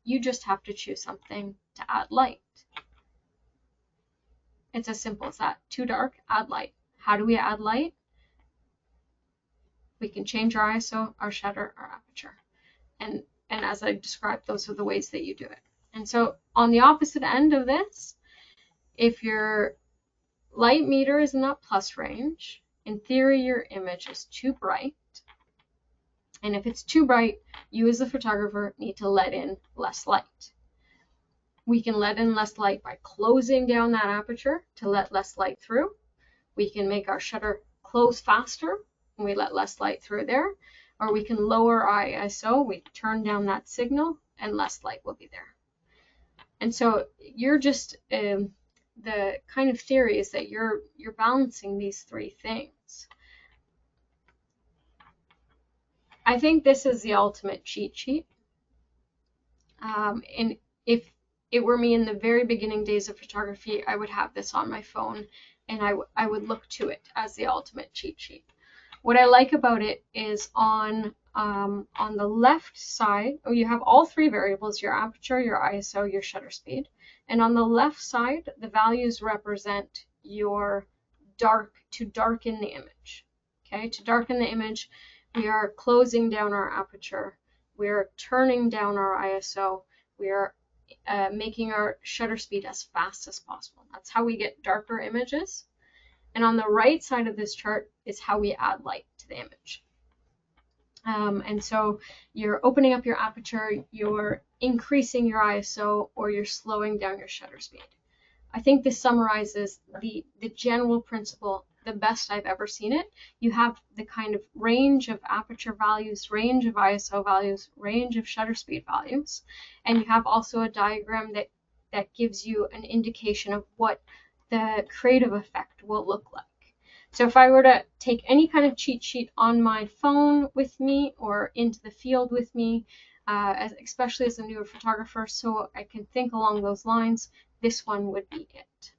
you just have to choose something to add light. It's as simple as that. Too dark, add light. How do we add light? We can change our ISO, our shutter, our aperture. And as I described, those are the ways that you do it. And so on the opposite end of this, if your light meter is in that plus range, in theory, your image is too bright. And if it's too bright, you as a photographer need to let in less light. We can let in less light by closing down that aperture to let less light through. We can make our shutter close faster and we let less light through there. Or we can lower ISO, we turn down that signal and less light will be there. And so you're just, the kind of theory is that you're balancing these three things. I think this is the ultimate cheat sheet. And if it were me in the very beginning days of photography, I would have this on my phone and I would look to it as the ultimate cheat sheet. What I like about it is on the left side, you have all three variables, your aperture, your ISO, your shutter speed. And on the left side, the values represent your to darken the image. Okay, to darken the image, we are closing down our aperture, we are turning down our ISO, we are making our shutter speed as fast as possible. That's how we get darker images. And on the right side of this chart is how we add light to the image. And so you're opening up your aperture, you're increasing your ISO, or you're slowing down your shutter speed. I think this summarizes the general principle the best I've ever seen it. You have the kind of range of aperture values, range of ISO values, range of shutter speed values, and you have also a diagram that gives you an indication of what the creative effect will look like. So if I were to take any kind of cheat sheet on my phone with me or into the field with me, especially as a newer photographer, so I can think along those lines, this one would be it.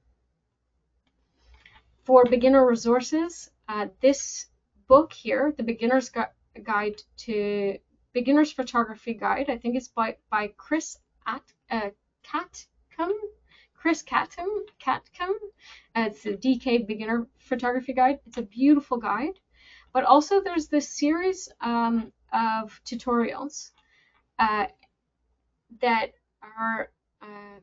For beginner resources, this book here, the Beginner's Guide to Beginner's Photography Guide, I think it's by Chris Catcomb. It's a DK Beginner Photography Guide. It's a beautiful guide. But also there's this series of tutorials that are,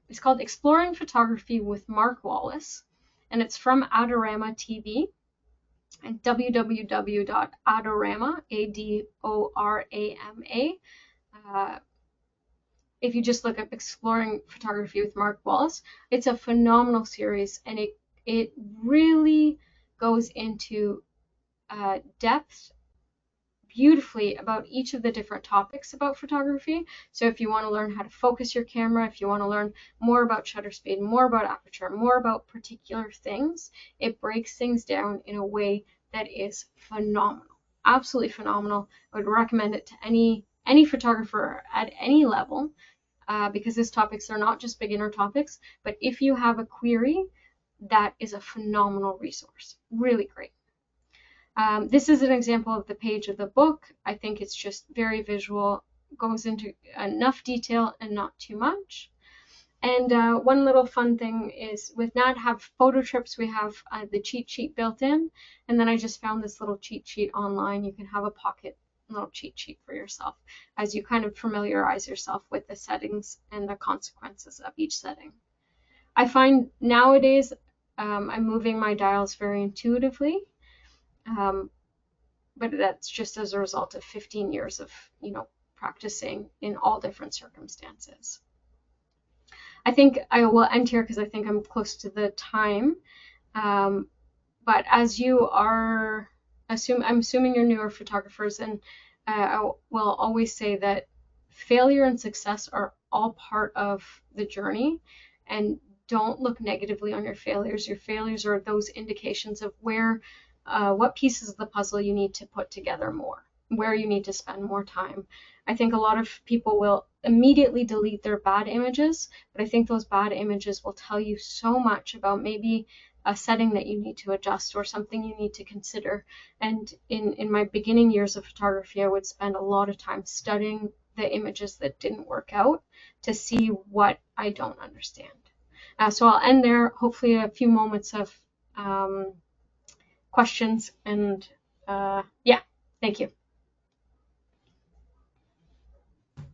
it's called Exploring Photography with Mark Wallace. And it's from Adorama TV and www.adorama, ADORAMA. If you just look up Exploring Photography with Mark Wallace, it's a phenomenal series, and it really goes into depth beautifully about each of the different topics about photography. So if you want to learn how to focus your camera, if you want to learn more about shutter speed, more about aperture, more about particular things, it breaks things down in a way that is phenomenal, absolutely phenomenal. I would recommend it to any photographer at any level, because these topics are not just beginner topics, but if you have a query, that is a phenomenal resource, really great. This is an example of the page of the book. I think it's just very visual, goes into enough detail and not too much. And one little fun thing is with Nat Have photo trips, we have the cheat sheet built in. And then I just found this little cheat sheet online. You can have a pocket little cheat sheet for yourself as you kind of familiarize yourself with the settings and the consequences of each setting. I find nowadays I'm moving my dials very intuitively. But that's just as a result of 15 years of, practicing in all different circumstances. I think I will end here because I think I'm close to the time. But as you are, I'm assuming you're newer photographers, and I will always say that failure and success are all part of the journey, and don't look negatively on your failures. Your failures are those indications of where what pieces of the puzzle you need to put together more, where you need to spend more time. I think a lot of people will immediately delete their bad images, but I think those bad images will tell you so much about maybe a setting that you need to adjust or something you need to consider. And in my beginning years of photography, I would spend a lot of time studying the images that didn't work out to see what I don't understand. So I'll end there. Hopefully, a few moments of questions, and yeah, thank you.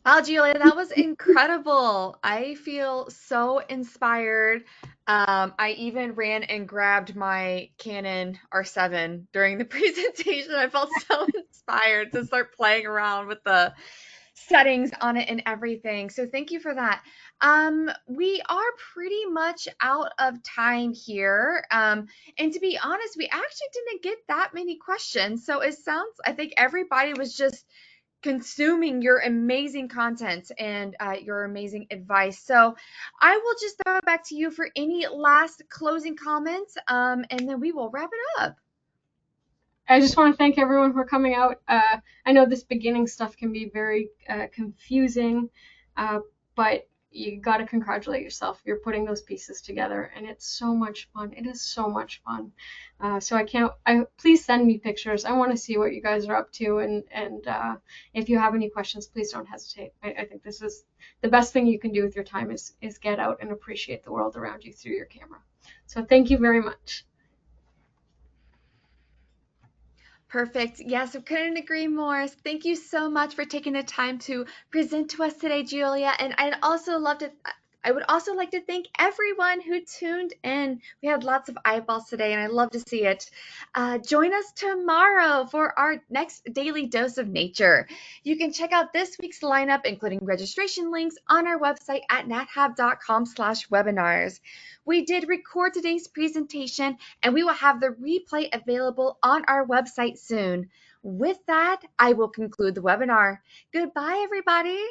Wow, Giulia, that was incredible. I feel so inspired. I even ran and grabbed my Canon R7 during the presentation. I felt so inspired to start playing around with the settings on it and everything. So thank you for that. We are pretty much out of time here. And to be honest, we actually didn't get that many questions. So it sounds, I think everybody was just consuming your amazing content and your amazing advice. So I will just throw it back to you for any last closing comments, and then we will wrap it up. I just want to thank everyone for coming out. I know this beginning stuff can be very confusing, but you got to congratulate yourself. You're putting those pieces together, and it's so much fun. It is so much fun. So please send me pictures. I want to see what you guys are up to, and if you have any questions, please don't hesitate. I think this is the best thing you can do with your time is get out and appreciate the world around you through your camera. So thank you very much. Perfect. Yes, I couldn't agree more. Thank you so much for taking the time to present to us today, Julia. And I would also like to thank everyone who tuned in. We had lots of eyeballs today, and I love to see it. Join us tomorrow for our next daily dose of nature. You can check out this week's lineup, including registration links, on our website at nathab.com/webinars. We did record today's presentation, and we will have the replay available on our website soon. With that, I will conclude the webinar. Goodbye, everybody.